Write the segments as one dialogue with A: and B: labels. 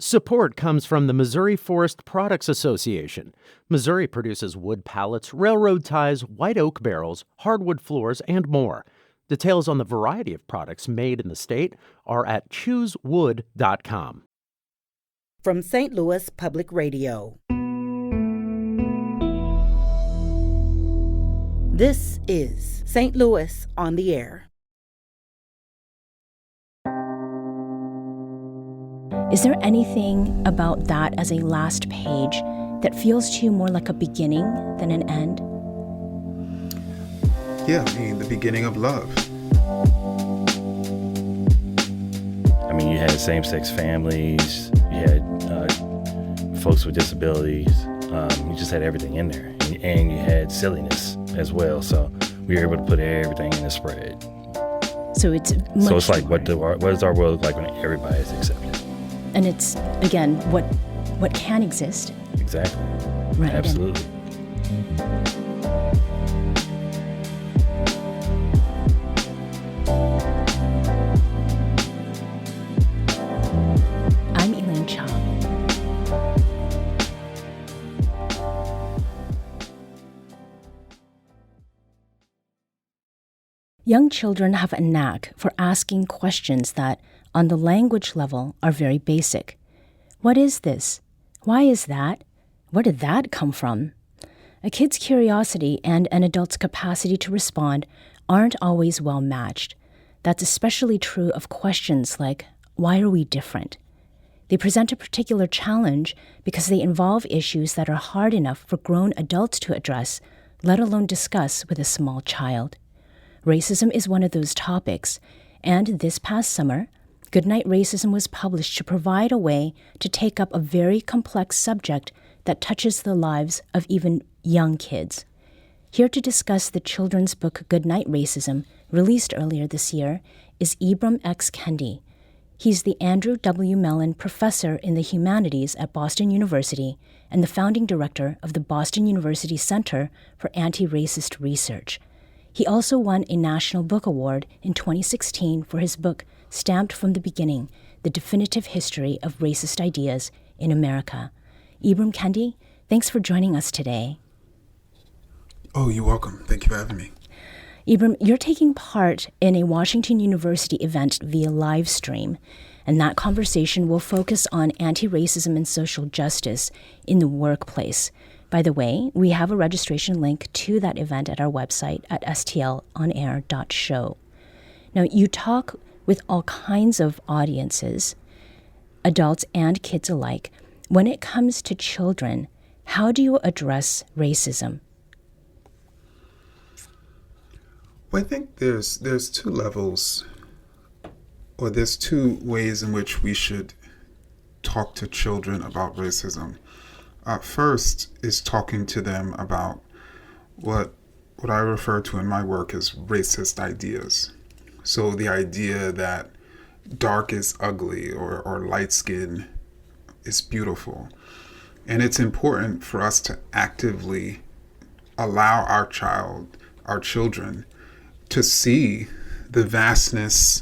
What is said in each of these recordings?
A: Support comes from the Missouri Forest Products Association. Missouri produces wood pallets, railroad ties, white oak barrels, hardwood floors, and more. Details on the variety of products made in the state are at choosewood.com.
B: From St. Louis Public Radio. This is St. Louis on the Air.
C: Is there anything about that as a last page that feels to you more like a beginning than an end?
D: Yeah, I mean, the beginning of love.
E: I mean, you had same-sex families, you had folks with disabilities, you just had everything in there. And you had silliness as well, so we were able to put everything in the spread.
C: So it's
E: like, what does our world look like when everybody is accepted?
C: And it's, again, what can exist.
E: Exactly.
C: Right.
E: Absolutely.
C: I'm Elaine Cha. Young children have a knack for asking questions that, on the language level, are very basic. What is this? Why is that? Where did that come from? A kid's curiosity and an adult's capacity to respond aren't always well matched. That's especially true of questions like, why are we different? They present a particular challenge because they involve issues that are hard enough for grown adults to address, let alone discuss with a small child. Racism is one of those topics, and this past summer, Goodnight Racism was published to provide a way to take up a very complex subject that touches the lives of even young kids. Here to discuss the children's book Goodnight Racism, released earlier this year, is Ibram X. Kendi. He's the Andrew W. Mellon Professor in the Humanities at Boston University and the founding director of the Boston University Center for Anti-Racist Research. He also won a National Book Award in 2016 for his book Stamped from the Beginning, The Definitive History of Racist Ideas in America. Ibram Kendi, thanks for joining us today.
D: Oh, you're welcome. Thank you for having me.
C: Ibram, you're taking part in a Washington University event via live stream, and that conversation will focus on anti-racism and social justice in the workplace. By the way, we have a registration link to that event at our website at stlonair.show. Now, you talk with all kinds of audiences, adults and kids alike. When it comes to children, how do you address racism?
D: Well, I think there's two levels, or there's two ways in which we should talk to children about racism. First is talking to them about what I refer to in my work as racist ideas. So the idea that dark is ugly or light skin is beautiful. And it's important for us to actively allow our children to see the vastness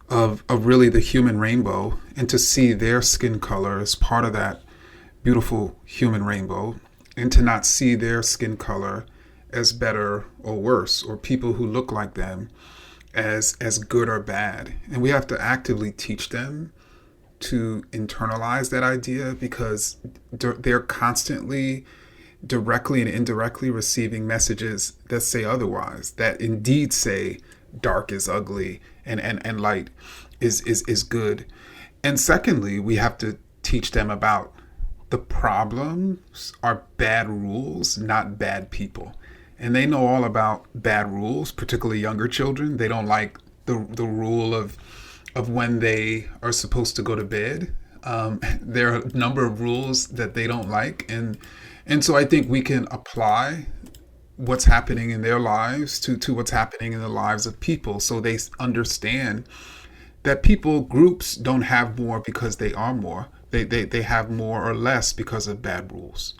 D: of really the human rainbow and to see their skin color as part of that beautiful human rainbow, and to not see their skin color as better or worse, or people who look like them as good or bad. And we have to actively teach them to internalize that idea, because they're constantly directly and indirectly receiving messages that say otherwise, that indeed say dark is ugly and light is good. And secondly, we have to teach them about the problems are bad rules, not bad people. And they know all about bad rules, particularly younger children. They don't like the rule of when they are supposed to go to bed. There are a number of rules that they don't like. And so I think we can apply what's happening in their lives to what's happening in the lives of people, so they understand that groups don't have more because they are more. They have more or less because of bad rules.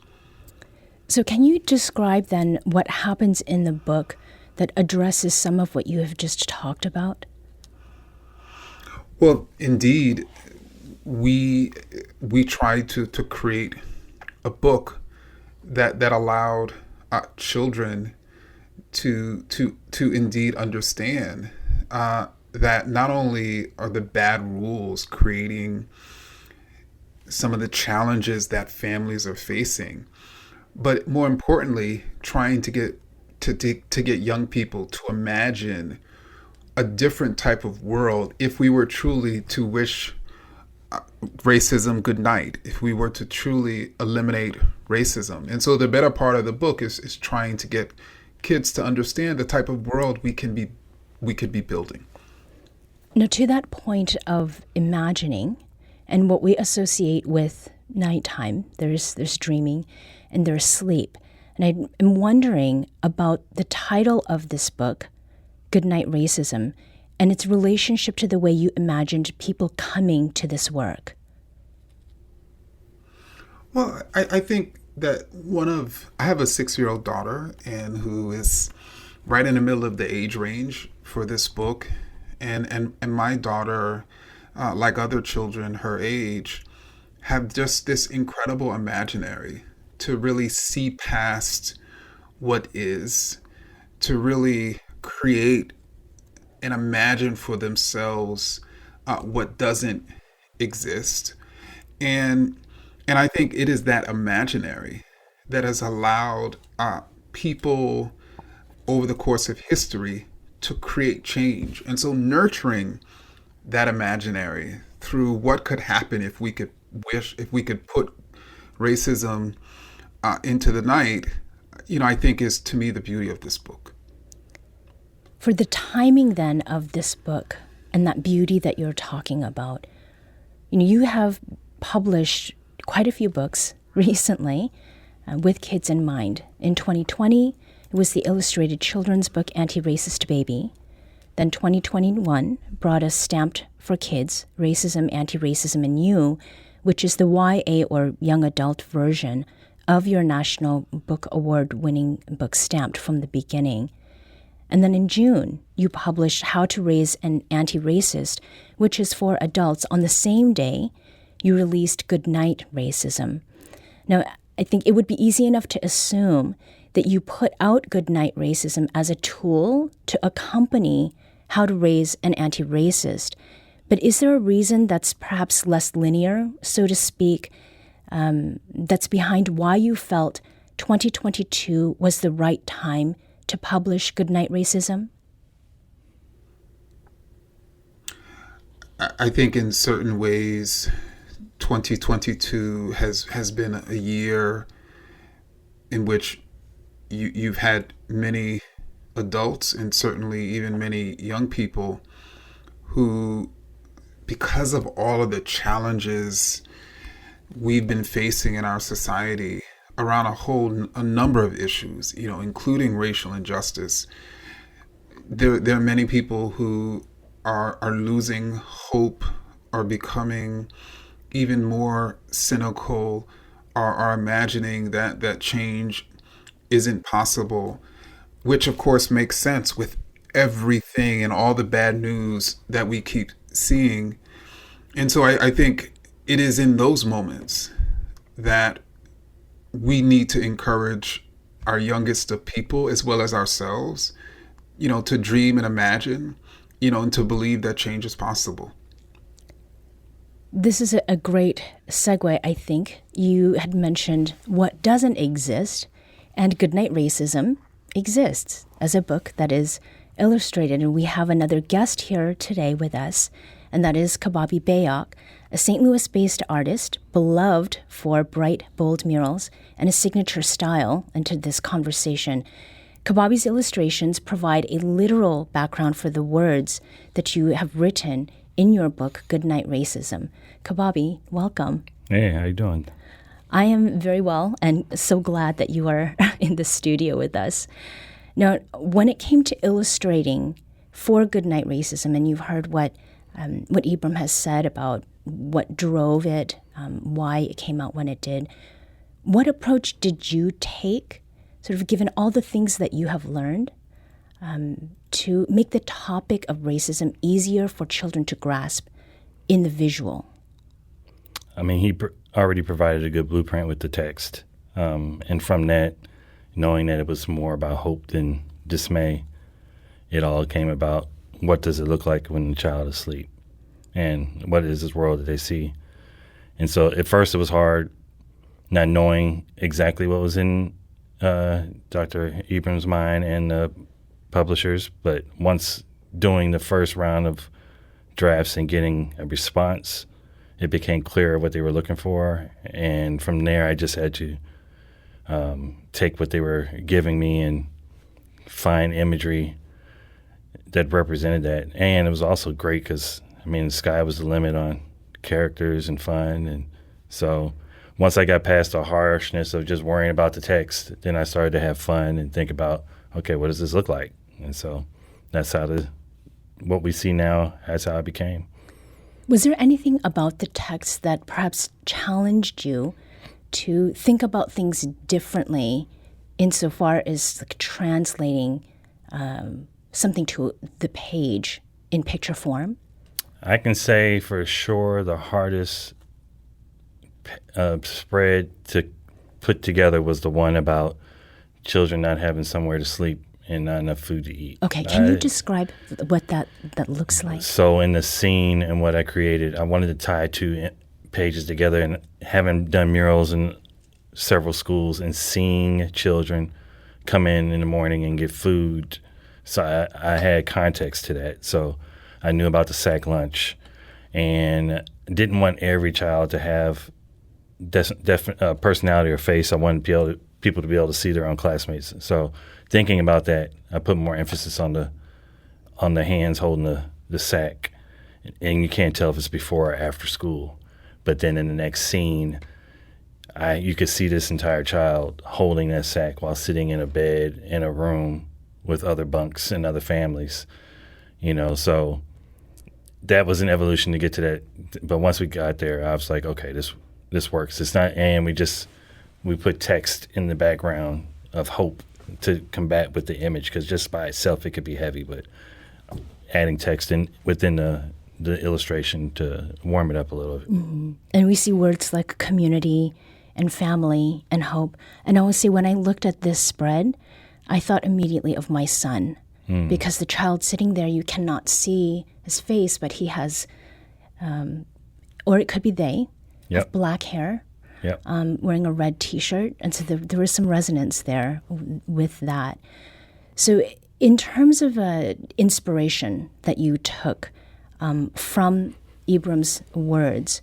C: So can you describe then what happens in the book that addresses some of what you have just talked about?
D: Well, indeed, we tried to create a book that allowed children to indeed understand that not only are the bad rules creating some of the challenges that families are facing, but more importantly, trying to get young people to imagine a different type of world if we were truly to wish racism good night, if we were to truly eliminate racism. And so the better part of the book is trying to get kids to understand the type of world we could be building.
C: Now, to that point of imagining and what we associate with nighttime, there's dreaming and there's sleep. And I'm wondering about the title of this book, Goodnight Racism, and its relationship to the way you imagined people coming to this work.
D: Well, I think that I have a 6-year-old daughter and who is right in the middle of the age range for this book. And my daughter, like other children her age, have just this incredible imaginary to really see past what is, to really create and imagine for themselves what doesn't exist. And I think it is that imaginary that has allowed people over the course of history to create change. And so nurturing that imaginary through what could happen if we could put racism into the night, I think is, to me, the beauty of this book.
C: For the timing then of this book and that beauty that you're talking about, you have published quite a few books recently with kids in mind. In 2020, it was the illustrated children's book Anti-Racist Baby. Then 2021 brought us Stamped for Kids, Racism, Anti-Racism, and You, which is the YA or young adult version of your National Book Award-winning book Stamped from the Beginning. And then in June, you published How to Raise an Anti-Racist, which is for adults. On the same day, you released Goodnight Racism. Now, I think it would be easy enough to assume that you put out Goodnight Racism as a tool to accompany How to Raise an Anti-Racist. But is there a reason that's perhaps less linear, so to speak, that's behind why you felt 2022 was the right time to publish Goodnight Racism?
D: I think in certain ways, 2022 has been a year in which you've had many adults and certainly even many young people who, because of all of the challenges we've been facing in our society around a number of issues, including racial injustice, there are many people who are losing hope, are becoming even more cynical, are imagining that change isn't possible, which of course makes sense with everything and all the bad news that we keep seeing. And so I think it is in those moments that we need to encourage our youngest of people as well as ourselves, to dream and imagine, and to believe that change is possible.
C: This is a great segue, I think. You had mentioned what doesn't exist, and Goodnight Racism exists as a book that is illustrated. And we have another guest here today with us, and that is Cbabi Bayoc, a St. Louis-based artist, beloved for bright, bold murals and a signature style into this conversation. Cbabi's illustrations provide a literal background for the words that you have written in your book, Goodnight Racism. Cbabi, welcome.
E: Hey, how you doing?
C: I am very well and so glad that you are in the studio with us. Now, when it came to illustrating for Goodnight Racism, and you've heard what Ibram has said about what drove it, why it came out when it did, what approach did you take, sort of given all the things that you have learned, to make the topic of racism easier for children to grasp in the visual?
E: I mean, he already provided a good blueprint with the text. And from that, knowing that it was more about hope than dismay, it all came about what does it look like when the child is asleep and what is this world that they see. And so at first it was hard not knowing exactly what was in Dr. Ibram's mind and the publishers, but once doing the first round of drafts and getting a response, it became clear what they were looking for. And from there, I just had to take what they were giving me and find imagery that represented that. And it was also great because, I mean, the sky was the limit on characters and fun. And so once I got past the harshness of just worrying about the text, then I started to have fun and think about, okay, what does this look like? And so that's how what we see now, that's how it became.
C: Was there anything about the text that perhaps challenged you to think about things differently insofar as like translating something to the page in picture form?
E: I can say for sure the hardest spread to put together was the one about children not having somewhere to sleep and not enough food to eat.
C: Okay, can you describe what that looks like?
E: So in the scene and what I created, I wanted to tie two pages together, and having done murals in several schools and seeing children come in the morning and get food, so I had context to that. So I knew about the sack lunch and didn't want every child to have personality or face. I wanted people to be able to see their own classmates. So thinking about that, I put more emphasis on the hands holding the sack, and you can't tell if it's before or after school. But then in the next scene, you could see this entire child holding that sack while sitting in a bed in a room with other bunks and other families, so that was an evolution to get to that. But once we got there, I was like, okay, this works. It's not, and we put text in the background of hope to combat with the image, because just by itself it could be heavy, but adding text within the illustration to warm it up a little bit.
C: Mm-hmm. And we see words like community and family and hope. And I will say, when I looked at this spread, I thought immediately of my son, because the child sitting there, you cannot see his face, but he has, or it could be they,
E: Yep.
C: have black hair,
E: Yep.
C: Wearing a red T-shirt. And so there was some resonance there with that. So in terms of inspiration that you took from Ibram's words,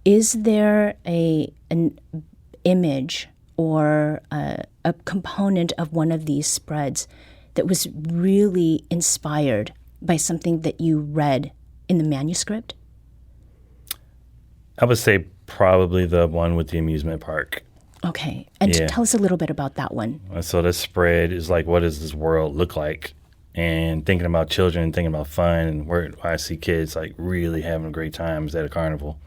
C: is there an image or a component of one of these spreads that was really inspired by something that you read in the manuscript?
E: I would say probably the one with the amusement park.
C: Okay. And tell us a little bit about that one.
E: So this spread is like, what does this world look like? And thinking about children, thinking about fun, and where I see kids like really having great times at a carnival,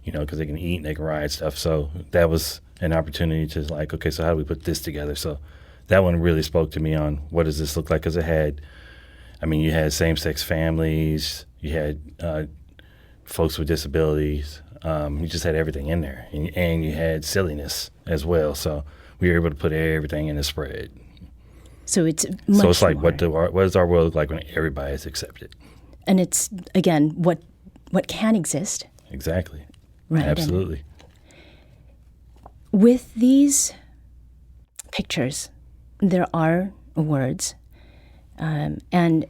E: because they can eat and they can ride stuff. So that was an opportunity to like, okay, so how do we put this together? So that one really spoke to me on what does this look like? Because you had same-sex families, you had folks with disabilities, you just had everything in there, and you had silliness as well. So we were able to put everything in the spread.
C: So it's much
E: So it's like,
C: more.
E: what does our world look like when everybody is accepted?
C: And it's, again, what can exist.
E: Exactly.
C: Right.
E: Absolutely.
C: With these pictures, there are words, and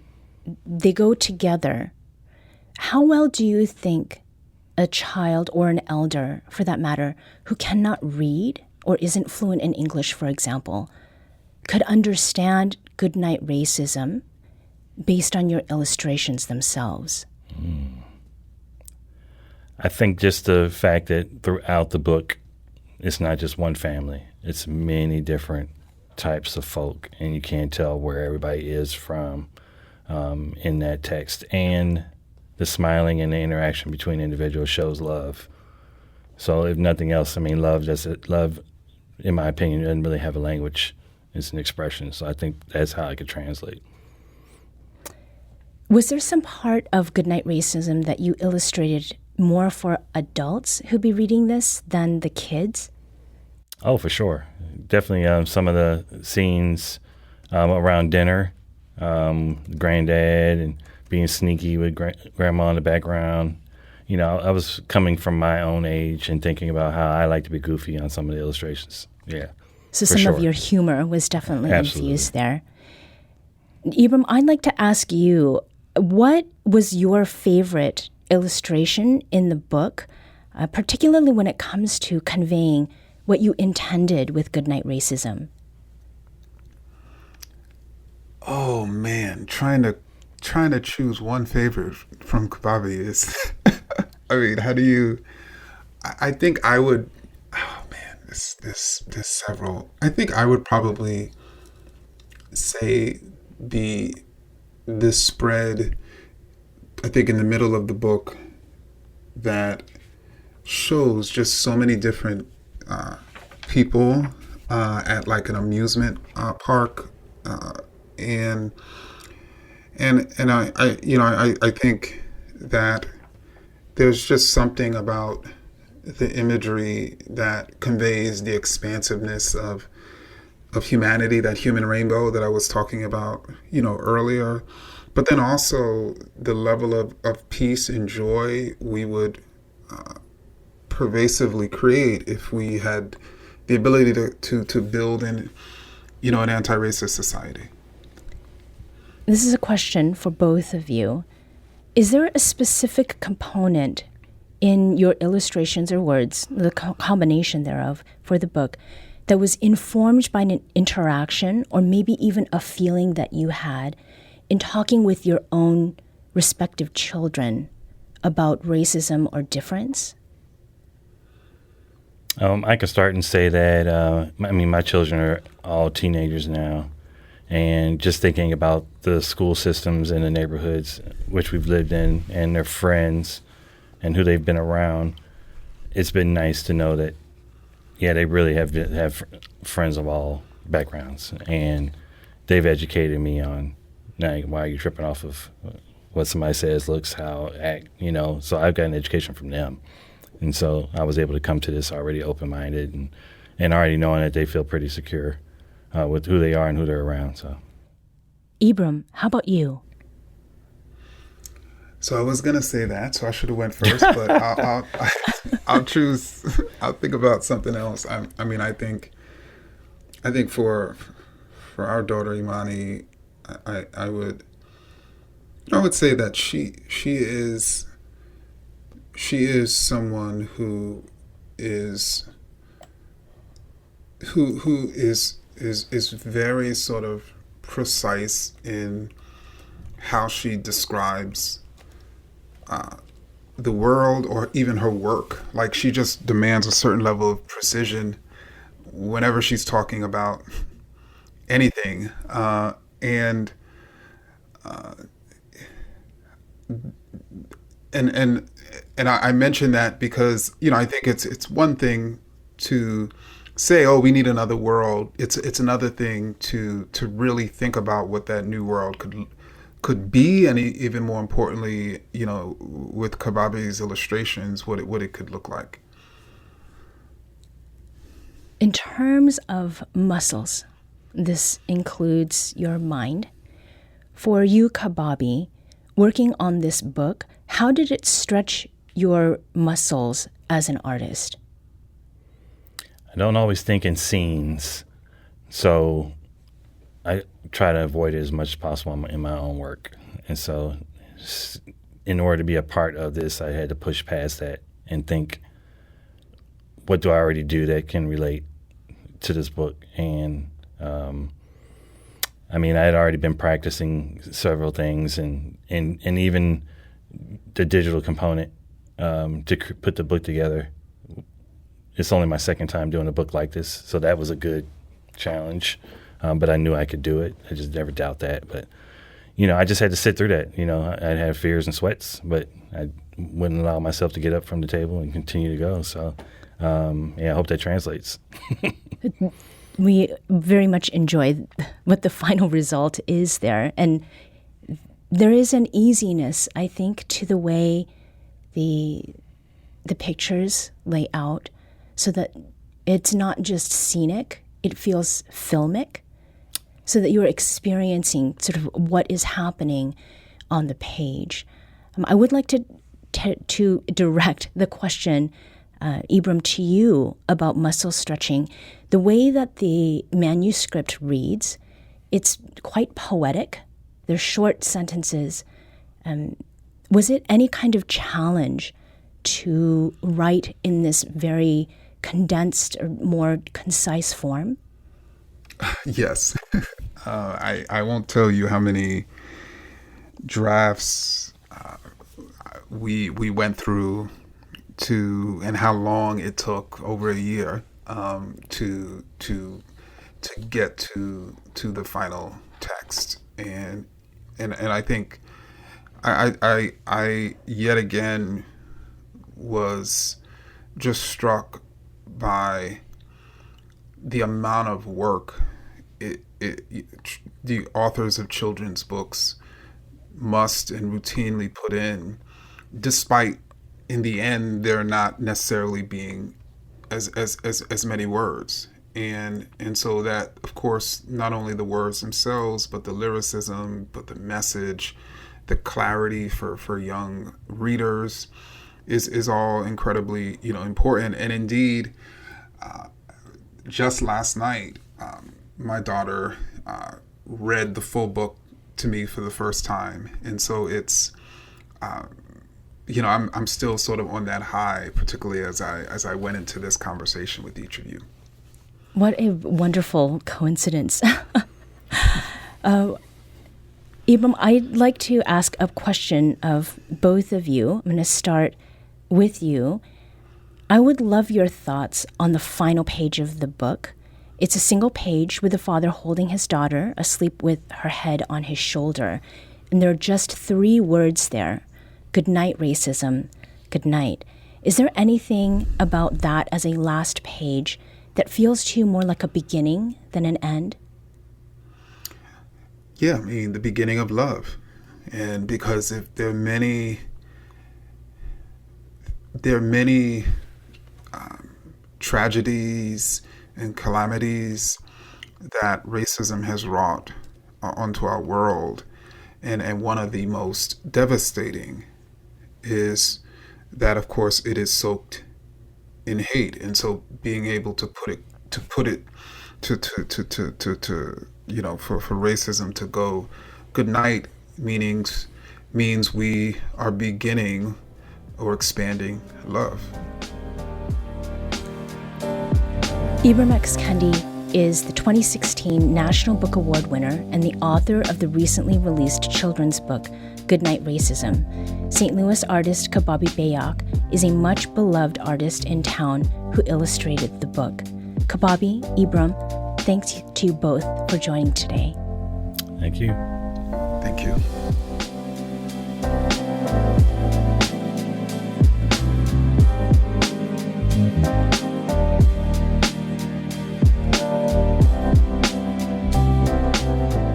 C: they go together. How well do you think a child or an elder, for that matter, who cannot read or isn't fluent in English, for example, could understand Goodnight Racism based on your illustrations themselves?
E: I think just the fact that throughout the book, it's not just one family. It's many different types of folk, and you can't tell where everybody is from in that text. And the smiling and the interaction between individuals shows love. So if nothing else, love, in my opinion, doesn't really have a language. It's an expression. So I think that's how I could translate.
C: Was there some part of Goodnight Racism that you illustrated more for adults who'd be reading this than the kids?
E: Oh, for sure. Definitely some of the scenes around dinner, granddad and being sneaky with grandma in the background. You know, I was coming from my own age and thinking about how I like to be goofy on some of the illustrations. Yeah.
C: So some
E: sure.
C: of your humor was definitely
E: Absolutely.
C: infused there. Ibram, I'd like to ask you, what was your favorite illustration in the book, particularly when it comes to conveying what you intended with Goodnight Racism?
D: Oh man, trying to choose one favorite from Cbabi is I mean, how do you I think I would oh man, there's several. I think I would probably say the spread, I think, in the middle of the book that shows just so many different people at like an amusement park, and I think that there's just something about the imagery that conveys the expansiveness of humanity, that human rainbow that I was talking about, earlier. But then also the level of peace and joy we would pervasively create if we had the ability to build an anti-racist society.
C: This is a question for both of you. Is there a specific component in your illustrations or words, the combination thereof for the book, that was informed by an interaction or maybe even a feeling that you had in talking with your own respective children about racism or difference?
E: I can start and say that, my children are all teenagers now, and just thinking about the school systems in the neighborhoods which we've lived in and their friends and who they've been around, it's been nice to know that, yeah, they really have friends of all backgrounds, and they've educated me on, like, why are you tripping off of what somebody says, looks, how, act, so I've got an education from them. And so I was able to come to this already open-minded and already knowing that they feel pretty secure with who they are and who they're around. So,
C: Ibram, how about you?
D: So I was gonna say that, so I should have went first, but I'll choose. I'll think about something else. I think for our daughter Imani, I would say that she is someone who is very sort of precise in how she describes the world or even her work. Like, she just demands a certain level of precision whenever she's talking about anything, and I mention that because I think it's one thing to say, oh, we need another world. It's another thing to really think about what that new world could be, and even more importantly, with Cbabi's illustrations, what it could look like.
C: In terms of muscles, this includes your mind. For you, Cbabi, working on this book, how did it stretch your muscles as an artist?
E: I don't always think in scenes, so I try to avoid it as much as possible in my own work. And so in order to be a part of this, I had to push past that and think, what do I already do that can relate to this book? And I had already been practicing several things, and even the digital component to put the book together. It's only my second time doing a book like this, so that was a good challenge. But I knew I could do it. I just never doubt that. But, I just had to sit through that. I had fears and sweats, but I wouldn't allow myself to get up from the table and continue to go. So, I hope that translates.
C: We very much enjoy what the final result is there. And there is an easiness, I think, to the way the the pictures lay out so that it's not just scenic, it feels filmic, so that you're experiencing sort of what is happening on the page. I would like to direct the question, Ibram, to you about muscle stretching. The way that the manuscript reads, it's quite poetic. They're short sentences. Was it any kind of challenge to write in this very condensed or more concise form?
D: Yes. I won't tell you how many drafts we went through and how long it took, over a year, to get to the final text. And I think I yet again was just struck by the amount of work the authors of children's books must and routinely put in, despite in the end there not necessarily being as many words. And so that, of course, not only the words themselves, but the lyricism, but the message, the clarity for young readers is all incredibly, important. And indeed, just last night, my daughter read the full book to me for the first time. And so it's, I'm still sort of on that high, particularly as I went into this conversation with each of you.
C: What a wonderful coincidence. Ibram, I'd like to ask a question of both of you. I'm going to start with you. I would love your thoughts on the final page of the book. It's a single page with the father holding his daughter, asleep with her head on his shoulder. And there are just 3 words there. Goodnight, racism. Good night. Is there anything about that as a last page that feels to you more like a beginning than an end?
D: Yeah, the beginning of love. And because if there are many tragedies and calamities that racism has wrought onto our world, and one of the most devastating is that, of course, it is soaked in hate. And so being able to put it for racism to go good night means we are beginning or expanding love.
C: Ibram X. Kendi is the 2016 National Book Award winner and the author of the recently released children's book, Goodnight Racism. St. Louis artist Cbabi Bayoc is a much beloved artist in town who illustrated the book. Cbabi, Ibram, thanks to you both for joining today.
E: Thank you.
D: Thank you.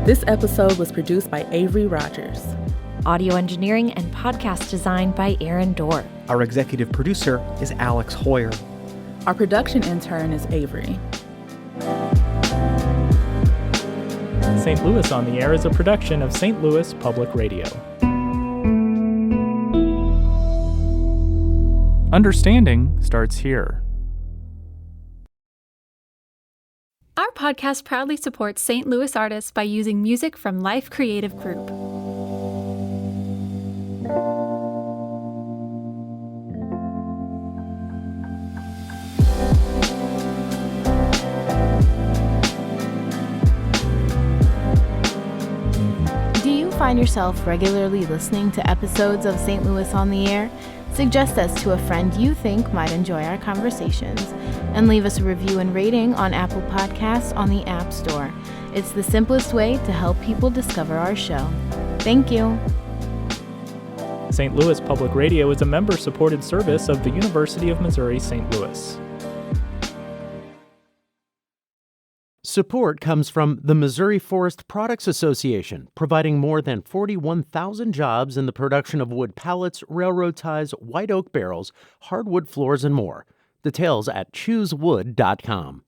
F: This episode was produced by Avery Rogers.
G: Audio engineering and podcast design by Aaron Dorr.
H: Our executive producer is Alex Hoyer.
F: Our production intern is Avery.
I: St. Louis on the Air is a production of St. Louis Public Radio. Understanding starts here.
J: Our podcast proudly supports St. Louis artists by using music from Life Creative Group.
K: Do you find yourself regularly listening to episodes of St. Louis on the Air? Suggest us to a friend you think might enjoy our conversations, and leave us a review and rating on Apple Podcasts on the App Store. It's the simplest way to help people discover our show. Thank you.
I: St. Louis Public Radio is a member-supported service of the University of Missouri St. Louis.
A: Support comes from the Missouri Forest Products Association, providing more than 41,000 jobs in the production of wood pallets, railroad ties, white oak barrels, hardwood floors, and more. Details at choosewood.com.